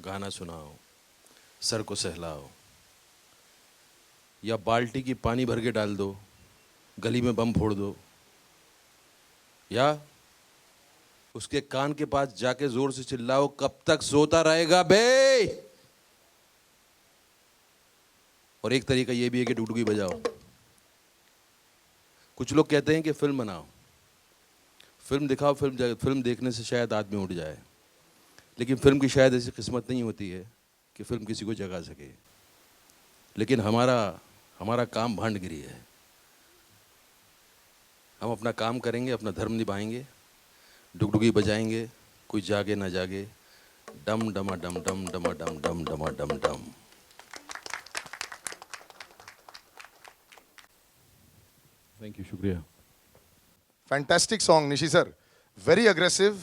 गाना सुनाओ, सर को सहलाओ, या बाल्टी की पानी भर के डाल दो, गली में बम फोड़ दो, या उसके कान के पास जाके जोर से चिल्लाओ, कब तक सोता रहेगा बे। और एक तरीका ये भी है कि डुगडुगी बजाओ। कुछ लोग कहते हैं कि फिल्म बनाओ, फिल्म दिखाओ, फिल्म देखने से शायद आदमी उठ जाए, लेकिन फिल्म की शायद ऐसी किस्मत नहीं होती है कि फिल्म किसी को जगा सके। लेकिन हमारा हमारा काम भांडगिरी है। हम अपना काम करेंगे, अपना धर्म निभाएंगे, डुगडुगी बजाएंगे, कोई जागे ना जागे, डम डमा डम डम डमा डम डम डमा डम डम। थैंक यू, शुक्रिया। Fantastic song, Nishi sir. Very aggressive,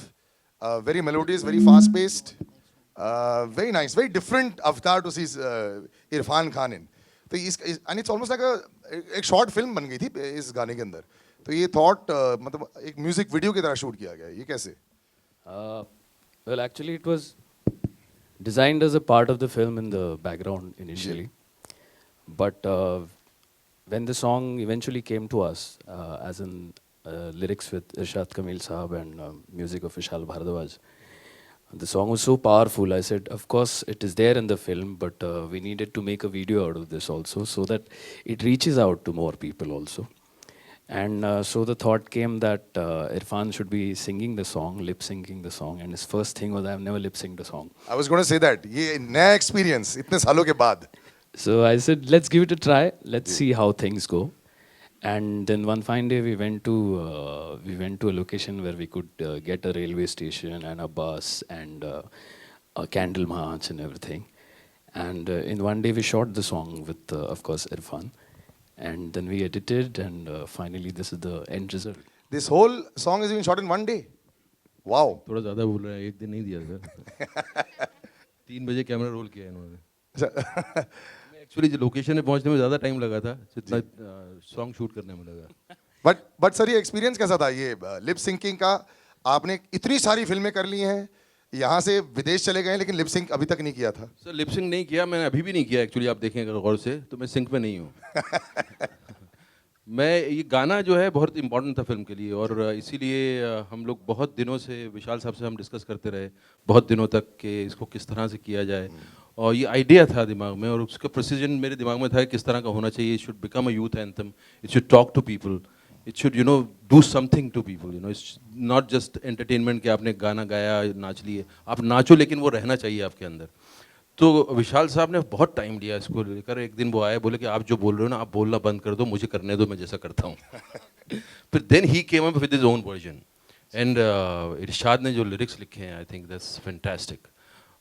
very melodious, very fast-paced. Very nice, very different avatar to see Irfan Khan in. तो and it's almost like एक short film बन गई थी इस गाने के अंदर. तो ये thought मतलब एक music video की तरह shoot किया गया है. ये कैसे? Well, actually, it was designed as a part of the film in the background initially. But when the song eventually came to us, as in lyrics with Irshad Kamil Sahab and music of Vishal Bhardwaj, the song was so powerful. I said, of course, it is there in the film, but we needed to make a video out of this also so that it reaches out to more people also. And so the thought came that Irfan should be singing the song, lip-syncing the song. And his first thing was, I've never lip-synced a song. I was going to say that. ये नया experience इतने सालों के बाद. So I said, let's give it a try. Let's see how things go. And then one fine day we went to a location where we could get a railway station and a bus and a candle march and everything. And in one day we shot the song with, of course, Irfan. And then we edited, and finally this is the end result. This whole song is being shot in one day. Wow. थोड़ा ज़्यादा बोल रहा है, एक दिन नहीं दिया sir. 3 बजे कैमरा रोल किया इन्होंने। एक्चुअली जो लोकेशन में पहुंचने में ज़्यादा टाइम लगा था, जितना सॉन्ग शूट करने में लगा। बट सर ये एक्सपीरियंस कैसा था ये लिप सिंकिंग का? आपने इतनी सारी फिल्में कर ली हैं, यहाँ से विदेश चले गए, लेकिन लिप सिंक अभी तक नहीं किया था। सर लिप सिंक नहीं किया, मैंने अभी भी नहीं किया एक्चुअली। आप देखें अगर गौर से तो मैं सिंक में नहीं हूँ। मैं ये गाना जो है बहुत इम्पोर्टेंट था फिल्म के लिए, और इसीलिए हम लोग बहुत दिनों से विशाल साहब से हम डिस्कस करते रहे बहुत दिनों तक कि इसको किस तरह से किया जाए। और ये आइडिया था दिमाग में, और उसका प्रोसीजन मेरे दिमाग में था किस तरह का होना चाहिए। It should become a youth anthem, it should talk to people, it should do something to people. It's not just entertainment कि आपने गाना गाया नाच लिए। आप नाचो, लेकिन वो रहना चाहिए आपके अंदर। तो विशाल साहब ने बहुत टाइम लिया इसको लेकर। एक दिन वो आए, बोले कि आप जो बोल रहे हो ना, आप बोलना बंद कर दो, मुझे करने दो, मैं जैसा करता हूँ। फिर then he came up with his own version, and Irshad ने जो लिरिक्स लिखे हैं, I think that's fantastic,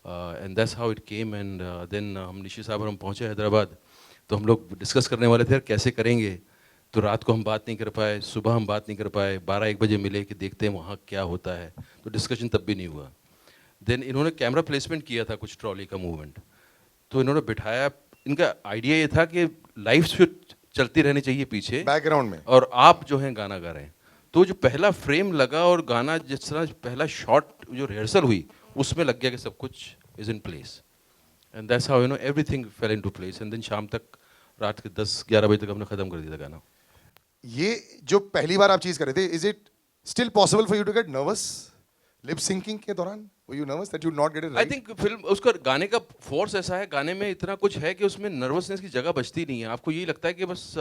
and that's how it came. And then हम निशी साहब और हम पहुँचे हैदराबाद, तो हम लोग डिस्कस करने वाले थे कैसे करेंगे। तो रात को हम बात नहीं कर पाए, सुबह हम बात नहीं कर पाए, 12-1 बजे मिले कि देखते हैं वहाँ क्या होता है। तो डिस्कशन तब भी नहीं हुआ। देन इन्होंने कैमरा प्लेसमेंट किया था, कुछ ट्रॉली का मूवमेंट, तो इन्होंने बिठाया। इनका आइडिया ये था कि लाइफ चलती रहनी चाहिए पीछे बैकग्राउंड में, और आप जो हैं गाना गा रहे हैं। तो जो पहला फ्रेम लगा और गाना जिस तरह पहला शॉट जो रिहर्सल हुई, उसमें लग गया कि सब कुछ is in place, and that's how everything fell into place. एंड देन शाम तक, रात के 10-11 बजे तक हमने खत्म कर दिया था गाना। ये जो पहली बार आप चीज कर रहे थे, is it still possible for you to get nervous lip syncing के दौरान? Were you nervous that you not get it right? I think film उसका गाने का फोर्स ऐसा है, गाने में इतना कुछ है कि उसमें नर्वसनेस की जगह बचती नहीं है। आपको यही लगता है कि बस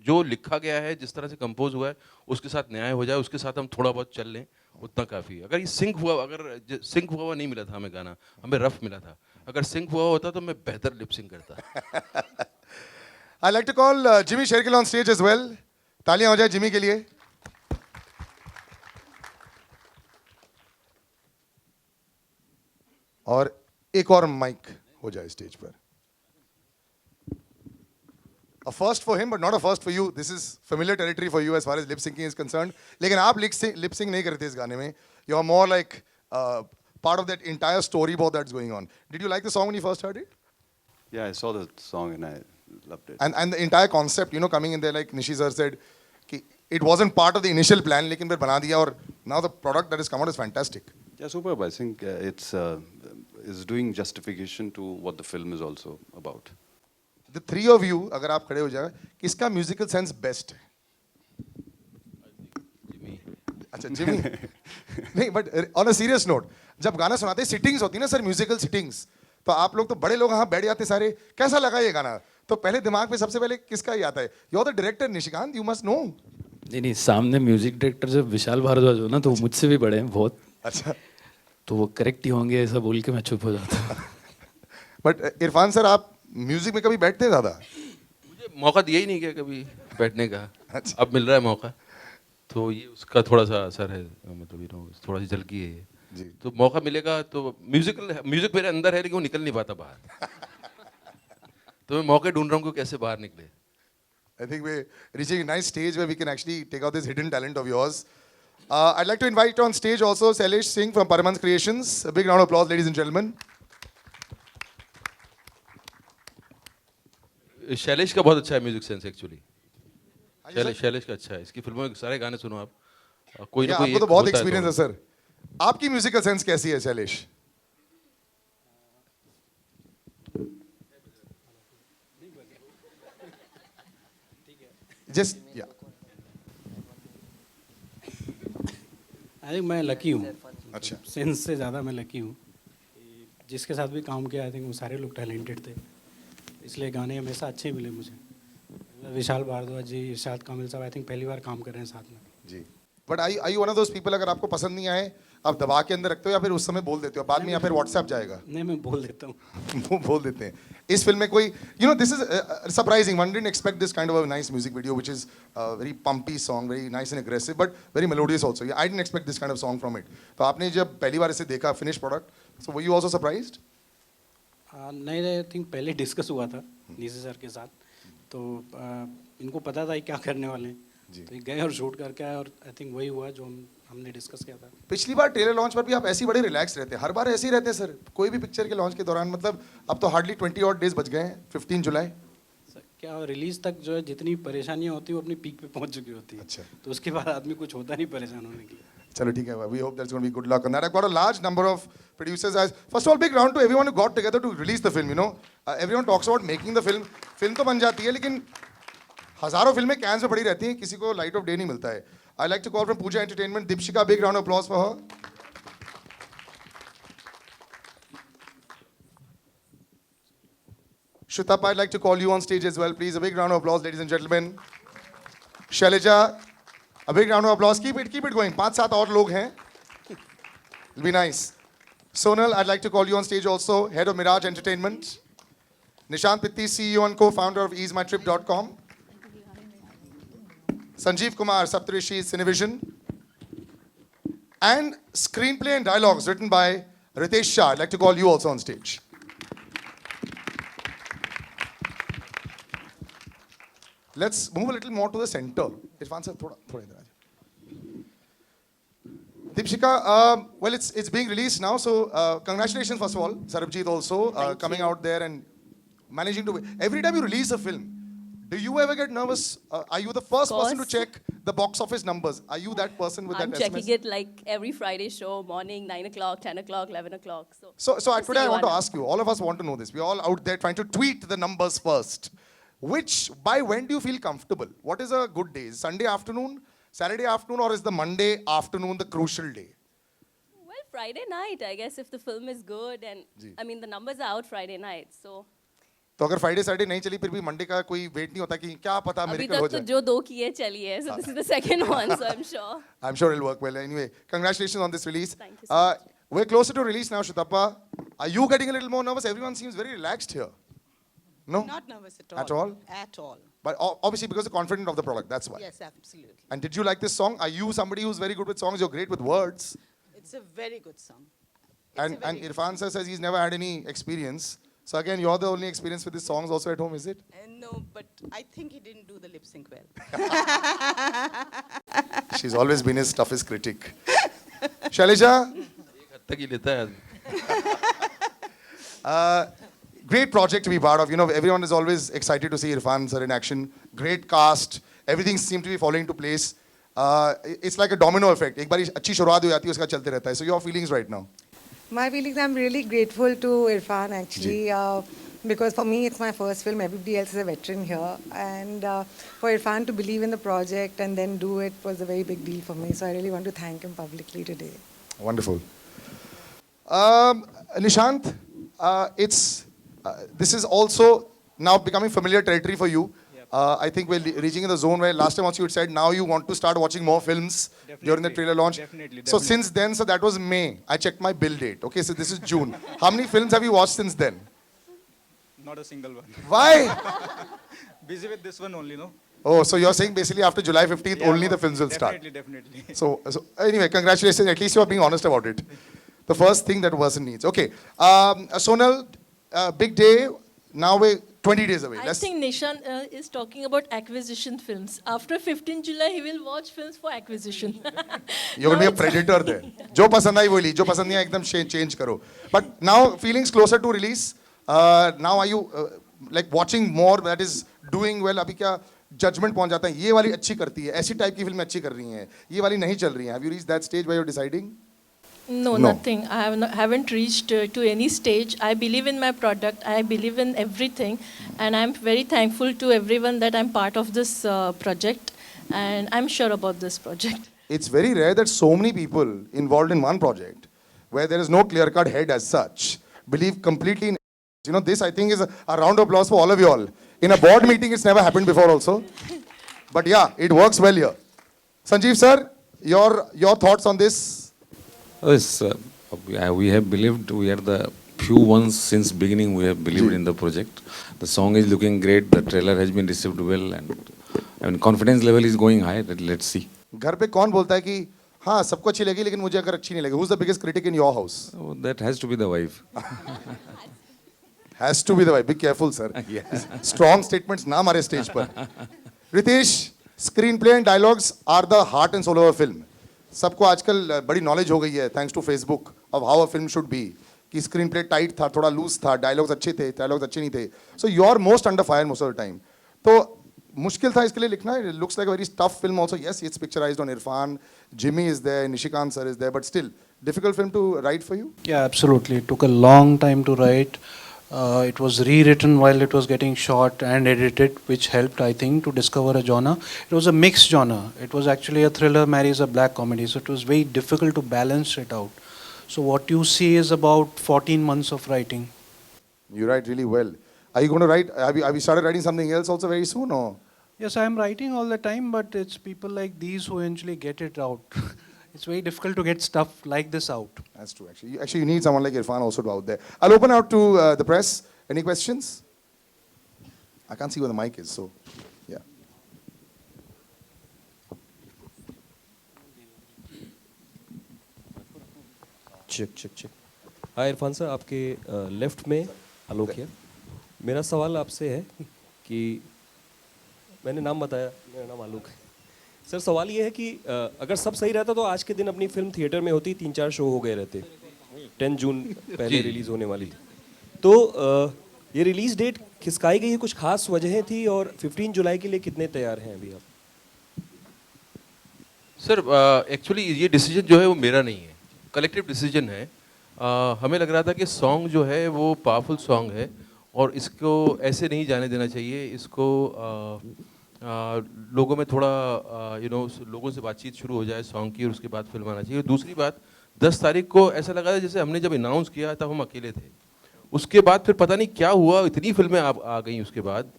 जो लिखा गया है, जिस तरह से कंपोज हुआ है, उसके साथ न्याय हो जाए, उसके साथ हम थोड़ा बहुत चल लें, उतना काफ़ी है। अगर ये सिंक हुआ नहीं मिला था हमें गाना, हमें रफ मिला था। अगर सिंक हुआ होता तो मैं बेहतर लिप सिंक करता। I'd like to call Jimmy Shergill on stage as well. तालियां हो जाए जिमी के लिए। और एक और माइक हो जाए स्टेज पर। A first for him, but not a first for you. This is familiar territory for you as far as lip syncing is concerned. लेकिन आप lip sync नहीं करते इस गाने में. You are more like part of that entire storyboard that's going on. Did you like the song when you first heard it? Yeah, I saw the song and I loved it. And the entire concept, coming in there, like Nishi sir said, कि it wasn't part of the initial plan, लेकिन फिर बना दिया, और now the product that has come out is fantastic. Yeah, superb. I think is doing justification to what the film is also about. The three of you, अगर आप खड़े हो जाए, किसका म्यूजिकल सेंस बेस्ट है? अच्छा जिमी नहीं, but on a serious note, जब गाना सुनाते सिटिंग्स होती है ना सर, म्यूजिकल सिटिंग्स, तो आप लोग तो बड़े लोग यहाँ बैठ जाते सारे, कैसा लगा ये गाना, तो पहले दिमाग में सबसे पहले किसका ही आता है? You are the director Nishikant, you must know. नहीं नहीं, सामने म्यूजिक डायरेक्टर जब विशाल भारद्वाज हो ना, तो वो मुझसे भी बड़े हैं बहुत, अच्छा, तो वो करेक्ट ही होंगे ऐसा बोल के मैं चुप हो जाता हूँ. बट इरफान सर, आप म्यूजिक में कभी बैठते हैं दादा? मुझे मौका दिया ही नहीं गया कभी बैठने का. अच्छा. अब मिल रहा है मौका, तो ये उसका थोड़ा सा असर है, मतलब थोड़ा सी झलकी है ये. जी. तो मौका मिलेगा तो म्यूजिक मेरे अंदर है, लेकिन वो निकल नहीं पाता बाहर. तो मैं मौके ढूंढ रहा हूँ कि कैसे बाहर निकले. I think we're reaching a nice stage where we can actually take out this hidden talent of yours. I'd like to invite on stage also Sailesh Singh from Paramans Creations. A big round of applause, ladies and gentlemen. Shailesh का बहुत अच्छा है music sense actually. Shailesh का अच्छा है. इसकी फिल्मों में सारे गाने सुनो आप, कोई ना कोई आपको तो एक बहुत होता है एक्सपीरियंस है सर. आपकी म्यूजिकल सेंस कैसी है शैलेश? जस्ट या आई थिंक मैं लकी हूँ. अच्छा. सेंस से ज़्यादा मैं लकी हूँ. जिसके साथ भी काम किया आई थिंक वो सारे लोग टैलेंटेड थे, इसलिए गाने हमेशा अच्छे मिले मुझे. विशाल भारद्वाज जी, इरशाद कामिल साहब, आई थिंक पहली बार काम कर रहे हैं साथ में. जी. But I one of those people, अगर आपको पसंद नहीं आए आप दबा के अंदर रखते हो या फिर उस समय बोल देते हो बाद में, या फिर व्हाट्सएप जाएगा? नहीं, मैं बोल देता हूँ. वो बोल देते हैं. इस फिल्म में कोई, you know, this is surprising, one didn't expect this kind of a nice music video which is very pumping song, very nice and aggressive but very melodious also. I didn't expect this kind of song from it. तो आपने जब पहली बार इसे देखा finish product, so were you also surprised? नहीं, I think पहले discuss हुआ था नीसे सर के साथ, तो इनको पता था ये क्या करने वाले हैं, तो ये गए और शूट करके आए, और आई थिंक वही हुआ जो हमने डिस्कस किया था. पिछली बार ट्रेलर लॉन्च पर भी आप ऐसे ही बड़े रिलैक्स रहते हैं, हर बार ऐसे ही रहते हैं सर, कोई भी पिक्चर के लॉन्च के दौरान. मतलब अब तो हार्डली 20 ऑड डेज बच गए हैं, 15 जुलाई. सर, क्या रिलीज तक जो है जितनी परेशानियाँ होती हैं वो अपनी पीक पे पहुंच चुकी होती है. अच्छा. तो उसके बाद आदमी कुछ होता नहीं परेशान होने के लिए. चलो ठीक है, we hope that's gonna be good luck on that. I got a large number of producers. As first of all, big round to everyone who got together to release the film. You know, everyone talks about making the film. Film तो बन जाती है, लेकिन हजारों फिल्में cans में पड़ी रहती हैं, किसी को लाइट ऑफ डे नहीं मिलता है. I like to call from Pooja entertainment Deepshikha, big round of applause for her. Shutapa, I'd like to call you on stage as well, please. A big round of applause, ladies and gentlemen. Shailaja, a big round of applause. Keep it going. 5-7 और लोग हैं. It'll be nice. Sonal, I'd like to call you on stage also, head of Mirage Entertainment. Nishant Pitti, CEO and co-founder of easemytrip.com. Sanjeev Kumar, Saptarishi, Cinevision. And screenplay and dialogues written by Ritesh Shah. I'd like to call you also on stage. Let's move a little more to the center. Irfan sir, thoda idhar aa jaओ. Deepshika, well, it's being released now, so congratulations first of all. Sarabjit also coming out there and managing to. Every time you release a film, do you ever get nervous? Are you the first person to check the box office numbers? Are you that person with I'm that checking SMS? it like every Friday show, morning, 9 o'clock, 10 o'clock, 11 o'clock. So Just today I see want to one. ask you, all of us want to know this. We're all out there trying to tweet the numbers first. By when do you feel comfortable? What is a good day? Is Sunday afternoon, Saturday afternoon, or is the Monday afternoon the crucial day? Well, Friday night, I guess, if the film is good. And ji. I mean, the numbers are out Friday night. So तो अगर Friday Saturday नहीं चली फिर भी Monday का कोई wait नहीं होता कि क्या पता अभी मिरेकल हो तक तो जाए. जो दो किए चली है. So this is the second one, so I'm sure. I'm sure it'll work well. Anyway, congratulations on this release. Thank you so much. We're closer to release now, Shutappa. Are you getting a little more nervous? Everyone seems very relaxed here. No? Not nervous at all. At all? At all. But obviously because you're confident of the product, that's why. Yes, absolutely. And did you like this song? Are you somebody who's very good with songs? You're great with words. It's a very good song. And Irfan sir says he's never had any experience. So again, you're the only experience with his songs also at home, is it? No, but I think he didn't do the lip sync well. She's always been his toughest critic. Shailaja, एक हद तक ही लेता है आदमी. great project to be part of. You know, everyone is always excited to see Irfan sir in action. Great cast. Everything seems to be falling into place. It's like a domino effect. एक बारी अच्छी शुरुआत हो जाती है उसका चलते रहता है. So your feelings right now? My feelings, I'm really grateful to Irfan actually, because for me it's my first film. Everybody else is a veteran here, and for Irfan to believe in the project and then do it was a very big deal for me. So I really want to thank him publicly today. Wonderful. Nishant, this is also now becoming familiar territory for you. I think we're reaching in the zone where last time also you had said now you want to start watching more films during the trailer launch. So since then, so that was May. I checked my bill date. Okay, so this is June. How many films have you watched since then? Not a single one. Why? Busy with this one only, no? Oh, so you're saying basically after July 15th only the films will start. Definitely. So anyway, congratulations. At least you are being honest about it. The first thing that person needs. Okay. Sonal, big day. Now we're 20 days away. I think Nishan is talking about acquisition films. After 15 July, he will watch films for acquisition. You're going to be a predator there. Jo pasand aayi wo li, jo pasand nahi aayi ekdam change karo. But now feelings closer to release. Now are you like watching more that is doing well? अभी क्या judgment पहुंच जाता है? ये वाली अच्छी करती है, ऐसी type की फिल्में अच्छी कर रही हैं, ये वाली नहीं चल रही हैं. Have you reached that stage where you're deciding? No, nothing. I haven't reached to any stage. I believe in my product. I believe in everything. And I'm very thankful to everyone that I'm part of this project. And I'm sure about this project. It's very rare that so many people involved in one project, where there is no clear-cut head as such, believe completely in. You know, this I think is a round of applause for all of you all. In a board meeting, it's never happened before also. But yeah, it works well here. Sanjeev sir, your thoughts on this? Yes, we have believed, we are the few ones since beginning we have believed in the project. The song is looking great, the trailer has been received well, and confidence level is going high. Let's see. घर पे कौन बोलता है कि हाँ सबको अच्छी लगी लेकिन मुझे अगर अच्छी नहीं लगी? Who's the biggest critic in your house? Oh, that has to be the wife. Has to be the wife. Be careful, sir. Yeah. Strong statements ना मारे stage पर. Ritesh, screenplay and dialogues are the heart and soul of a film. सबको आजकल बड़ी knowledge हो गई है thanks to Facebook of how a film should be कि स्क्रीन प्ले टाइट था, थोड़ा लूज था, डायलॉग्स अच्छे थे, डायलॉग्स अच्छे नहीं थे. So you are most under fire most of the time. तो मुश्किल था इसके लिए लिखना. It looks like a very tough film also. Yes, it's picturised on Irrfan, Jimmy is there, Nishikant sir is there, but still difficult film to write for you? Yeah, absolutely. It took a long time to write. It was rewritten while it was getting shot and edited, which helped, I think, to discover a genre. It was a mixed genre. It was actually a thriller marries a black comedy, so it was very difficult to balance it out. So what you see is about 14 months of writing. You write really well. Are you going to write, have you started writing something else also very soon, or? Yes, I am writing all the time, but it's people like these who eventually get it out. It's very difficult to get stuff like this out. That's true, actually. You need someone like Irfan also to out there. I'll open out to the press. Any questions? I can't see where the mic is, so yeah. Check. Hi Irfan sir, आपके left में आलोक है. मेरा सवाल आपसे है कि मैंने नाम बताया, मेरा नाम आलोक है. सर सवाल ये है कि अगर सब सही रहता तो आज के दिन अपनी फिल्म थिएटर में होती, 3-4 शो हो गए रहते. 10 जून पहले रिलीज होने वाली थी. तो ये रिलीज डेट खिसकाई गई है, कुछ खास वजहें थी, और 15 जुलाई के लिए कितने तैयार हैं अभी आप? सर एक्चुअली ये डिसीजन जो है वो मेरा नहीं है, कलेक्टिव डिसीजन है. हमें लग रहा था कि सॉन्ग जो है वो पावरफुल सॉन्ग है और इसको ऐसे नहीं जाने देना चाहिए. इसको लोगों में थोड़ा लोगों से बातचीत शुरू हो जाए सॉन्ग की और उसके बाद फिल्म आना चाहिए. दूसरी बात 10 तारीख को ऐसा लगा था जैसे हमने जब अनाउंस किया तब हम अकेले थे. उसके बाद फिर पता नहीं क्या हुआ, इतनी फिल्में आ गई. उसके बाद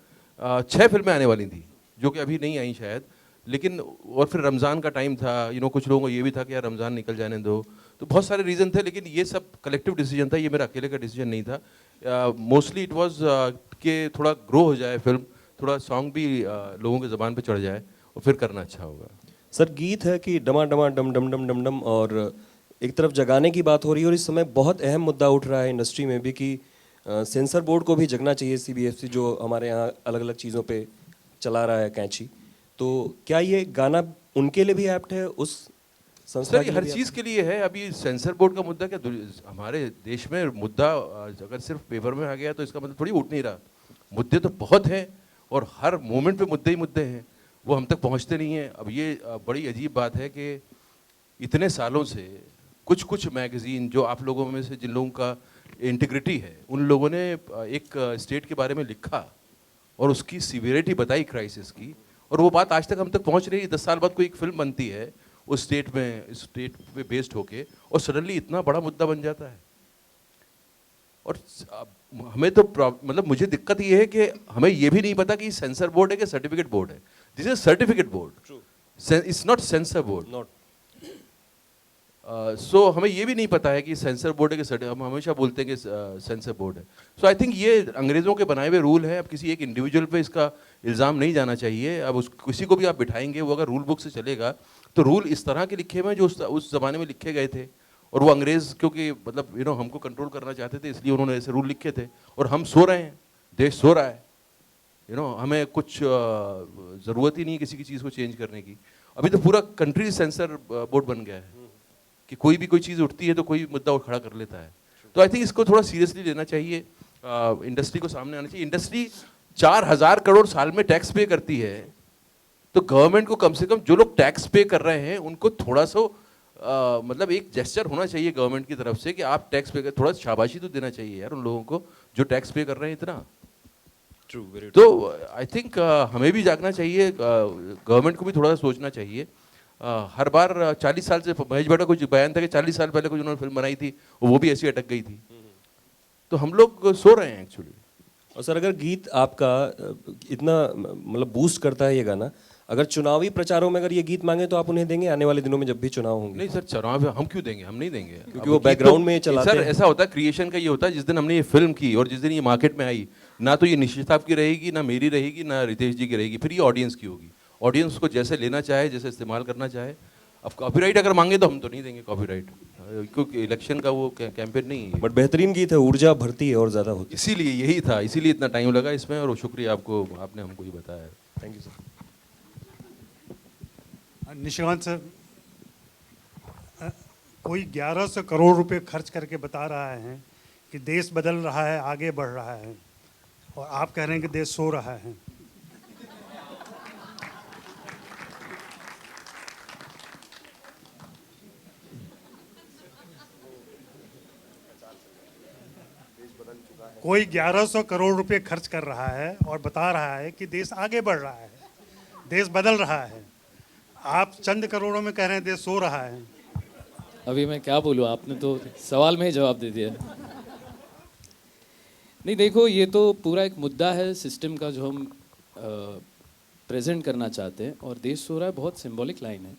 6 फिल्में आने वाली थी जो कि अभी नहीं आई शायद. लेकिन और फिर रमज़ान का टाइम था, कुछ लोगों को ये भी था कि यार रमज़ान निकल जाने दो. तो बहुत सारे रीज़न थे, लेकिन ये सब कलेक्टिव डिसीजन था, ये मेरा अकेले का डिसीजन नहीं था. मोस्टली इट वाज कि थोड़ा ग्रो हो जाए फिल्म, थोड़ा सॉन्ग भी लोगों के ज़बान पे चढ़ जाए और फिर करना अच्छा होगा. सर गीत है कि डमा डमा डम डम डम डम डम, और एक तरफ जगाने की बात हो रही है, और इस समय बहुत अहम मुद्दा उठ रहा है इंडस्ट्री में भी कि सेंसर बोर्ड को भी जगना चाहिए. CBFC जो हमारे यहाँ अलग अलग चीज़ों पे चला रहा है कैंची, तो क्या ये गाना उनके लिए भी एप्ट है, उस संस्था के लिए? हर चीज़ के लिए है. अभी सेंसर बोर्ड का मुद्दा क्या, हमारे देश में मुद्दा अगर सिर्फ पेपर में आ गया तो इसका मतलब थोड़ी उठ नहीं रहा. मुद्दे तो बहुत हैं और हर मोमेंट पे मुद्दे ही मुद्दे हैं, वो हम तक पहुंचते नहीं हैं. अब ये बड़ी अजीब बात है कि इतने सालों से कुछ कुछ मैगजीन जो आप लोगों में से जिन लोगों का इंटीग्रिटी है, उन लोगों ने एक स्टेट के बारे में लिखा और उसकी सीवियरिटी बताई क्राइसिस की, और वो बात आज तक हम तक पहुंच रही है। 10 साल बाद कोई एक फिल्म बनती है उस स्टेट पे बेस्ड होके, और सडनली इतना बड़ा मुद्दा बन जाता है। और हमें तो मतलब मुझे दिक्कत ये है कि हमें ये भी नहीं पता कि सेंसर बोर्ड है कि सर्टिफिकेट बोर्ड है। This is certificate board, it's not sensor board. Not so हमें ये भी नहीं पता है कि सेंसर बोर्ड है कि हम हमेशा बोलते हैं कि सेंसर बोर्ड है। सो आई थिंक ये अंग्रेज़ों के बनाए हुए रूल है। अब किसी एक इंडिविजुअल पे इसका इल्ज़ाम नहीं जाना चाहिए। अब किसी को भी आप बिठाएंगे, वो अगर रूल बुक से चलेगा तो रूल इस तरह के लिखे हुए हैं जो उस ज़माने में लिखे गए थे, और वो अंग्रेज़ क्योंकि मतलब हमको कंट्रोल करना चाहते थे, इसलिए उन्होंने ऐसे रूल लिखे थे। और हम सो रहे हैं, देश सो रहा है। हमें कुछ ज़रूरत ही नहीं है किसी की चीज़ को चेंज करने की। अभी तो पूरा कंट्री सेंसर बोर्ड बन गया है कि कोई भी कोई चीज़ उठती है तो कोई मुद्दा खड़ा कर लेता है। तो आई थिंक इसको थोड़ा सीरियसली लेना चाहिए, इंडस्ट्री को सामने आना चाहिए। इंडस्ट्री 4000 करोड़ साल में टैक्स पे करती है, तो गवर्नमेंट को कम से कम जो लोग टैक्स पे कर रहे हैं उनको थोड़ा सा मतलब एक जेस्चर होना चाहिए गवर्नमेंट की तरफ से कि आप टैक्स पे कर, थोड़ा शाबाशी तो देना चाहिए यार उन लोगों को जो टैक्स पे कर रहे हैं इतना। ट्रू, वेरी तो आई थिंक हमें भी जागना चाहिए, गवर्नमेंट को भी थोड़ा सा सोचना चाहिए। हर बार 40 साल से महेश भट्ट का कुछ बयान था कि 40 साल पहले कुछ उन्होंने फिल्म बनाई थी, वो भी ऐसी अटक गई थी। तो हम लोग सो रहे हैं एक्चुअली। और सर, अगर गीत आपका इतना मतलब बूस्ट करता है ये गाना, अगर चुनावी प्रचारों में अगर ये गीत मांगे तो आप उन्हें देंगे आने वाले दिनों में जब भी चुनाव होंगे? नहीं सर, चुनाव हम क्यों देंगे, हम नहीं देंगे, क्योंकि वो बैकग्राउंड में चलाते सर हैं। ऐसा होता है क्रिएशन का, ये होता है जिस दिन हमने ये फिल्म की और जिस दिन ये मार्केट में आई, ना तो ये निश्चित साहब की रहेगी, ना मेरी रहेगी, ना रितेश जी की रहेगी, फिर ये ऑडियंस की होगी। ऑडियंस को जैसे लेना चाहे, जैसे इस्तेमाल करना चाहे। अब कॉपीराइट अगर मांगे तो हम तो नहीं देंगे कॉपीराइट, क्योंकि इलेक्शन का वो कैंपेन नहीं है। बट बेहतरीन गीत है, ऊर्जा भरती है और ज़्यादा होती है। इसीलिए यही था, इसीलिए इतना टाइम लगा इसमें, और शुक्रिया आपको, आपने हमको ये बताया। Thank you sir. Nishant sir, कोई 1100 करोड़ रुपए खर्च करके बता रहा है कि देश बदल रहा है, आगे बढ़ रहा है, और आप कह रहे हैं कि देश सो रहा है। कोई 1100 करोड़ रुपए खर्च कर रहा है और बता रहा है कि देश आगे बढ़ रहा है, देश बदल रहा है। आप चंद करोड़ों में कह रहे हैं देश सो रहा है। अभी मैं क्या बोलूँ, आपने तो सवाल में ही जवाब दे दिया। नहीं देखो, ये तो पूरा एक मुद्दा है सिस्टम का जो हम प्रेजेंट करना चाहते हैं, और देश सो रहा है बहुत सिंबॉलिक लाइन है।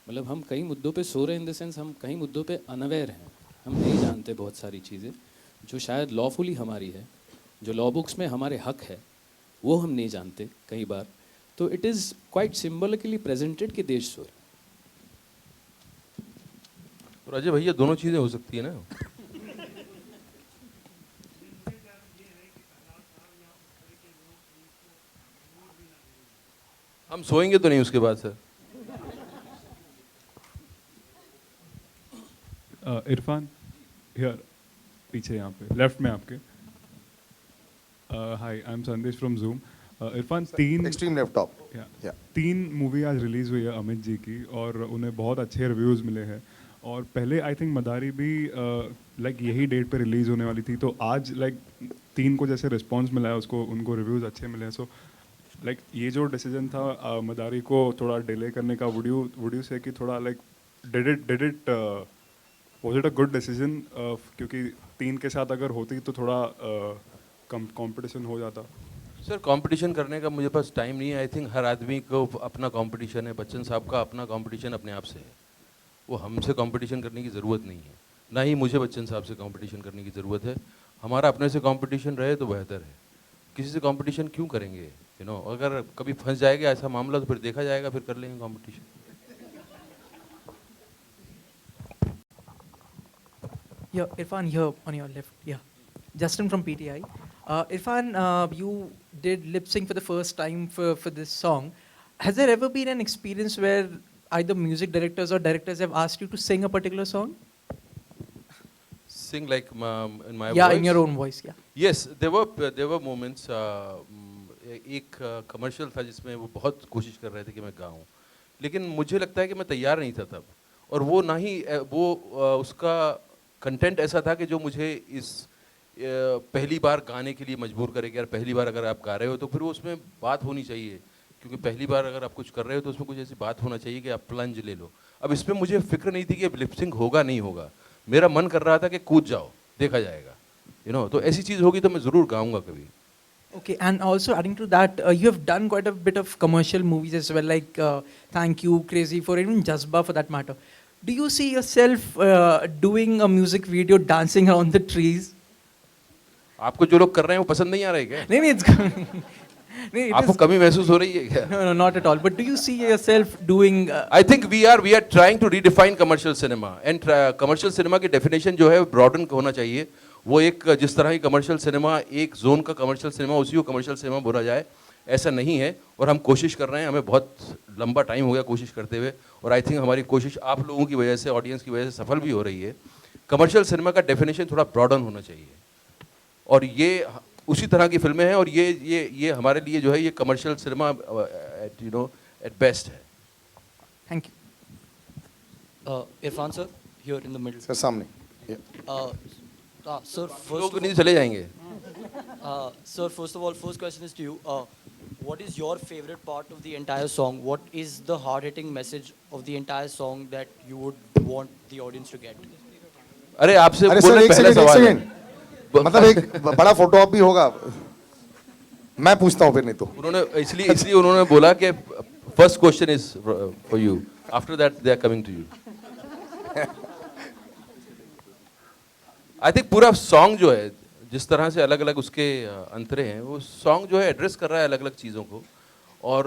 मतलब हम कई मुद्दों पे सो रहे हैं इन द सेंस हम कई मुद्दों पे अनअवेयर हैं, हम नहीं जानते बहुत सारी चीज़ें जो शायद लॉफुली हमारी है, जो लॉ बुक्स में हमारे हक है, वो हम नहीं जानते कई बार। तो it is quite symbolically presented कि देश सो रहा है। तो राजे भैया, दोनों चीज़ें हो सकती है ना। हम सोएंगे तो नहीं उसके बाद सर। इरफान, हियर पीछे यहाँ पे लेफ्ट में आपके। हाय, आई एम संदेश from zoom. Irfan, extreme left top, 3 movie आज रिलीज हुई है अमित जी की, और उन्हें बहुत अच्छे रिव्यूज़ मिले हैं। और पहले आई थिंक मदारी भी लाइक यही डेट पे रिलीज होने वाली थी, तो आज लाइक 3 को जैसे रिस्पांस मिला है उसको, उनको रिव्यूज़ अच्छे मिले हैं। सो लाइक ये जो डिसीजन था मदारी को थोड़ा डिले करने का, वुड यू से कि थोड़ा like did it was it a good decision? क्योंकि 3 के साथ अगर होती तो थोड़ा कंपटीशन हो जाता। सर, कंपटीशन करने का मुझे पास टाइम नहीं है। आई थिंक हर आदमी को अपना कंपटीशन है। बच्चन साहब का अपना कंपटीशन अपने आप से है, वो हमसे कंपटीशन करने की ज़रूरत नहीं है, ना ही मुझे बच्चन साहब से कंपटीशन करने की ज़रूरत है। हमारा अपने से कंपटीशन रहे तो बेहतर है। किसी से कंपटीशन क्यों करेंगे? अगर कभी फंस जाएगा ऐसा मामला तो फिर देखा जाएगा, फिर कर लेंगे competition. Yeah, Irfan, here on your left. Yeah, Justin from PTI. Irfan, you did lip sync for the first time for this song. Has there ever been an experience where either music directors or directors have asked you to sing a particular song? Sing like in my Yeah, voice? in your own voice. Yeah. Yes, there were moments. एक commercial था जिसमें वो बहुत कोशिश कर रहे थे कि मैं गाऊं, लेकिन मुझे लगता है कि मैं तैयार नहीं था तब, और वो ना ही उसका कंटेंट ऐसा था कि जो मुझे इस पहली बार गाने के लिए मजबूर करे कि यार पहली बार अगर आप गा रहे हो तो फिर वो उसमें बात होनी चाहिए, क्योंकि पहली बार अगर आप कुछ कर रहे हो तो उसमें कुछ ऐसी बात होना चाहिए कि आप प्लंज ले लो। अब इसमें मुझे फिक्र नहीं थी कि अब लिपसिंग होगा नहीं होगा, मेरा मन कर रहा था कि कूद जाओ, देखा जाएगा, तो ऐसी चीज़ होगी तो मैं ज़रूर गाऊंगा कभी। Okay, and also adding to that, you have done quite a bit of commercial movies as well, like Thank You, Crazy for, even Jazba for that matter. Do you see yourself doing a music video dancing around the trees? आपको जो लोग कर रहे हैं वो पसंद नहीं आ रहे क्या? नहीं, it's आपको कमी महसूस हो रही है क्या? No, not at all. But do you see yourself doing? I think we are trying to redefine commercial cinema, and commercial cinema की definition जो है broaden होना चाहिए। वो एक जिस तरह की कमर्शियल सिनेमा एक जोन का कमर्शियल सिनेमा उसी को कमर्शियल सिनेमा बोला जाए, ऐसा नहीं है। और हम कोशिश कर रहे हैं, हमें बहुत लंबा टाइम हो गया कोशिश करते हुए, और आई थिंक हमारी कोशिश आप लोगों की वजह से, ऑडियंस की वजह से सफल भी हो रही है। कमर्शियल सिनेमा का डेफिनेशन थोड़ा ब्रॉडन होना चाहिए, और ये उसी तरह की फिल्में हैं, और ये हमारे लिए जो है ये कमर्शियल सिनेमा एट बेस्ट है। Thank you. Irfan sir, here in the middle. Sir सामने। Sir, लोग नहीं चले जाएंगे। Sir, first of all, first question is to you. What is your favorite part of the entire song? What is the hard-hitting message of the entire song that you would want the audience to get? अरे आपसे अरे sir एक पहला second, सवाल है। मतलब एक बड़ा फोटो ऑप भी होगा, मैं पूछता हूँ फिर, नहीं तो उन्होंने इसलिए उन्होंने बोला कि first question is for you, after that they are coming to you. I think पूरा सॉन्ग जो है जिस तरह से अलग अलग उसके अंतरे हैं, वो सॉन्ग जो है एड्रेस कर रहा है अलग अलग चीज़ों को, और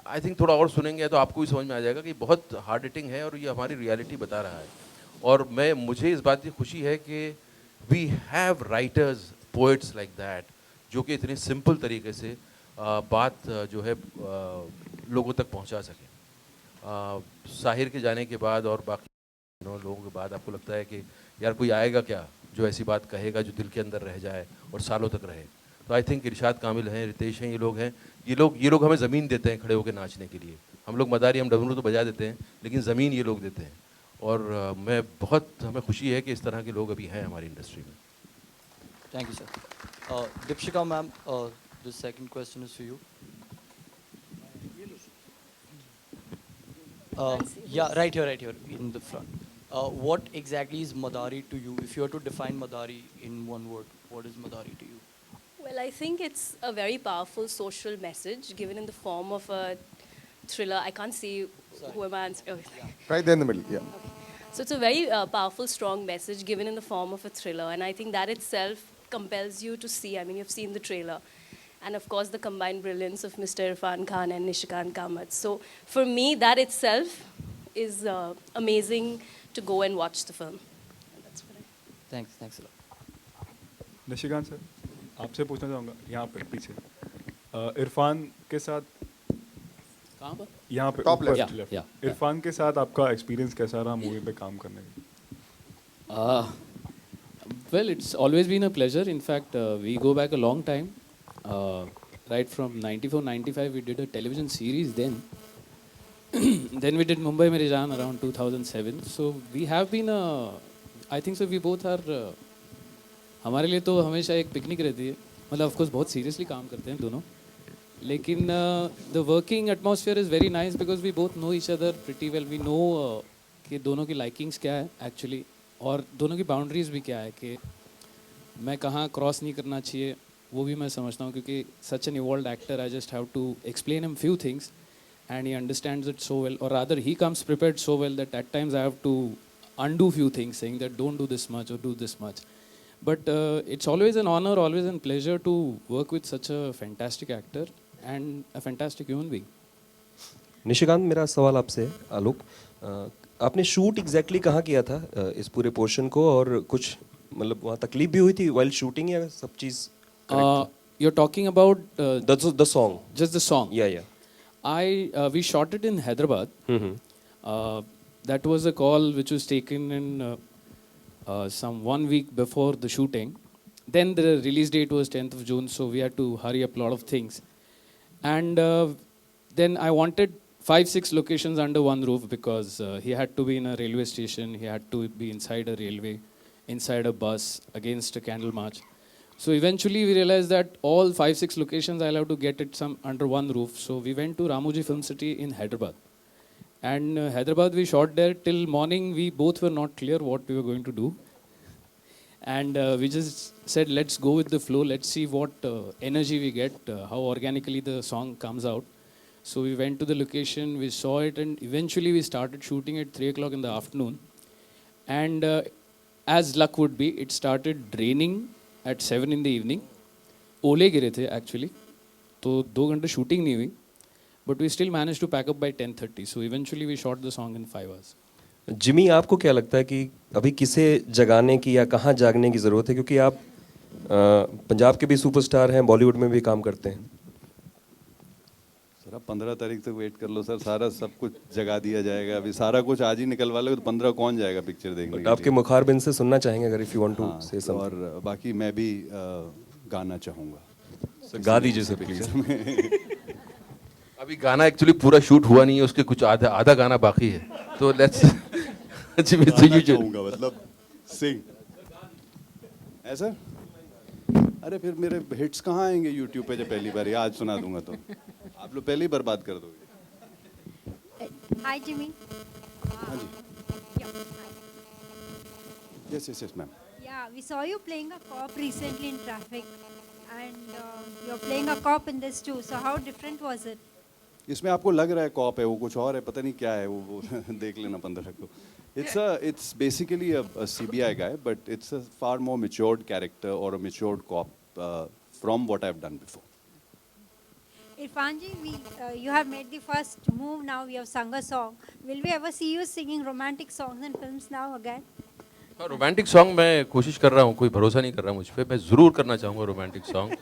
आई थिंक थोड़ा और सुनेंगे तो आपको भी समझ में आ जाएगा कि बहुत हार्ड हिटिंग है और ये हमारी रियलिटी बता रहा है। और मुझे इस बात की खुशी है कि we have writers, poets like that, जो कि इतने सिंपल तरीके से बात जो है लोगों तक पहुंचा सकें। साहिर के जाने के बाद और बाकी लोगों के बाद आपको लगता है कि यार कोई आएगा क्या जो ऐसी बात कहेगा जो दिल के अंदर रह जाए और सालों तक रहे। तो आई थिंक इरशाद कामिल हैं, रितेश हैं, ये लोग हमें ज़मीन देते हैं खड़े होकर नाचने के लिए। हम लोग मदारी, हम डमरू तो बजा देते हैं, लेकिन ज़मीन ये लोग देते हैं। और हमें खुशी है कि इस तरह के लोग अभी हैं हमारी इंडस्ट्री में। Thank you, sir. Dipshika ma'am, the second question is for you. Yeah, right here in the front. What exactly is Madari to you? If you were to define Madari in one word, what is Madari to you? Well, I think it's a very powerful social message given in the form of a thriller. I can't see who am I answering. Oh. Right there in the middle, yeah. Okay. So it's a very powerful, strong message given in the form of a thriller, and I think that itself compels you to see. I mean, you've seen the trailer, and of course the combined brilliance of Mr. Irfan Khan and Nishikant Kamath. So for me, that itself is amazing to go and watch the film. And that's what Thanks a lot. Nishikant sir, आपसे पूछना चाहूँगा यहाँ पे पीछे इरफान के साथ, कहाँ पर? यहाँ पे Top ऊपर left. left. इरफान के साथ आपका एक्सपीरियंस कैसा रहा मूवी पे काम करने का? Well, it's always been a pleasure. In fact, we go back a long time. Right from 94-95, we did a television series then. Then we did Mumbai Mere Jaan around 2007. So we have been I think so we both are हमारे लिए तो हमेशा एक picnic रहती है। मतलब of course बहुत seriously काम करते हैं दोनों, लेकिन the working atmosphere is very nice because we both know each other pretty well. We know कि दोनों की लाइकिंग्स क्या है एक्चुअली, और दोनों की बाउंड्रीज भी क्या है कि मैं कहाँ क्रॉस नहीं करना चाहिए, वो भी मैं समझता हूँ। क्योंकि such an involved actor, I just have to explain him few things and he understands it so well, or rather he comes prepared so well that at times I have to undo few things, saying that don't do this much or do this much. But it's always an honor, always a pleasure to work with such a fantastic actor and a fantastic human being. Nishikant, मेरा सवाल आपसे है, आलोक, आपने shoot exactly कहाँ किया था इस पूरे पोर्शन को, और कुछ मतलब वहाँ तकलीफ भी हुई थी वाइल शूटिंग, या सब चीज़? You're talking about the song, just the song? Yeah. We shot it in Hyderabad. That was a call which was taken in some 1 week before the shooting. Then the release date was 10th of June, so we had to hurry up a lot of things. And then I wanted 5-6 locations under one roof because he had to be in a railway station, he had to be inside a railway, inside a bus, against a candle march. So eventually we realized that all 5-6 locations I'll have to get it some under one roof. So we went to Ramoji Film City in Hyderabad. And Hyderabad we shot there till morning. We both were not clear what we were going to do. And we just said, let's go with the flow, let's see what energy we get, how organically the song comes out. So we went to the location, we saw it, and eventually we started shooting at 3 o'clock in the afternoon. And as luck would be, it started raining at 7 in the evening. ओले गिरे थे actually, तो 2 घंटे shooting नहीं हुई. But we still managed to pack up by 10:30. So eventually we shot the song in 5 hours. Jimmy, आपको क्या लगता है कि अभी किसे जगाने की या कहाँ जागने की ज़रूरत है, क्योंकि आप पंजाब के भी सुपरस्टार हैं, बॉलीवुड में भी काम करते हैं. सर, 15 तारीख तक वेट कर लो सर, सारा सब कुछ जगा दिया जाएगा. अभी सारा कुछ आज ही निकलवा लो तो 15 कौन जाएगा पिक्चर देखने के लिए. आपके मुखारबिन से सुनना चाहेंगे अगर if you want to say something. और बाकी मैं भी गाना चाहूँगा. गा दीजिए सर प्लीज. अभी गाना एक्चुअली पूरा शूट हुआ नहीं है, उसके कुछ आधा गाना बाकी है, तो लेट्स मतलब सिंग ऐसा. अरे फिर मेरे हिट्स कहाँ आएंगे यूट्यूब पे जब पहली बार आज सुना दूंगा तो आप लोग पहले ही बर्बाद कर दोगे. Hi Jimmy. हाँ जी. Yes ma'am. Yeah, we saw you playing a cop recently in Traffic, and you're playing a cop in this too. So how different was it? इसमें आपको लग रहा है कॉप है, वो कुछ और है, पता नहीं क्या है वो देख लेना 15 को. It's basically a CBI guy, but it's a far more matured character or a matured cop from what I've done before. Irfan ji, you have made the first move now. You have sung a song. Will we ever see you singing romantic songs in films now again? हाँ, romantic song मैं कोशिश कर रहा हूँ, कोई भरोसा नहीं कर रहा मुझ पे. मैं ज़रूर करना चाहूँगा रोमांटिक सॉन्ग.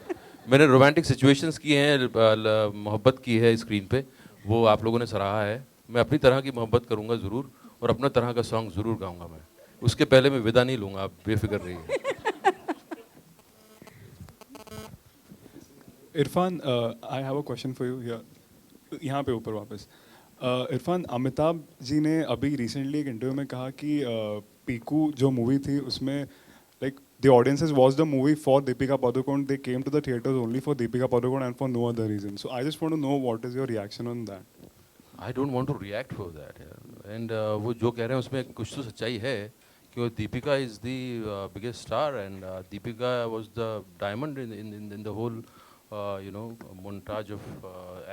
मैंने रोमांटिक सिचुएशंस की हैं, मोहब्बत की है स्क्रीन पे, वो आप लोगों ने सराहा है. मैं अपनी तरह की मोहब्बत करूँगा ज़रूर, और अपना तरह का सॉन्ग ज़रूर गाऊँगा. मैं उसके पहले मैं विदा नहीं लूँगा, आप बेफिक्र रहिए. Irfan, I have a question for you. यहाँ पे ऊपर वापस. इरफान, अमिताभ जी ने अभी रिसेंटली एक इंटरव्यू में कहा कि पीकू जो मूवी थी उसमें like the audiences watched the movie for Deepika Padukone. They came to the theaters only for Deepika Padukone and for no other reason. So I just want to know what is your reaction on that. I don't want to react for that. And वो जो कह रहे हैं उसमें कुछ तो सच्चाई है, क्योंकि Deepika is the biggest star, and Deepika was the diamond in the whole montage of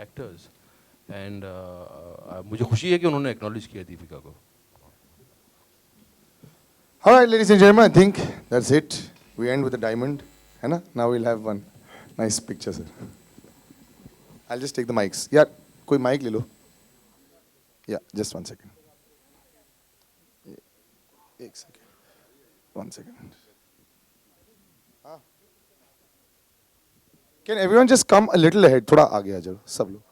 actors. And मुझे खुशी है कि उन्होंने acknowledge किया दीपिका को. All right, ladies and gentlemen, I think that's it. We end with a diamond. है ना? Now we'll have one nice picture, sir. I'll just take the mics. Yeah, कोई mic ले लो. Yeah, just 1 second. एक second. 1 second. Can everyone just come a little ahead? थोड़ा आगे आ जाओ सब लोग.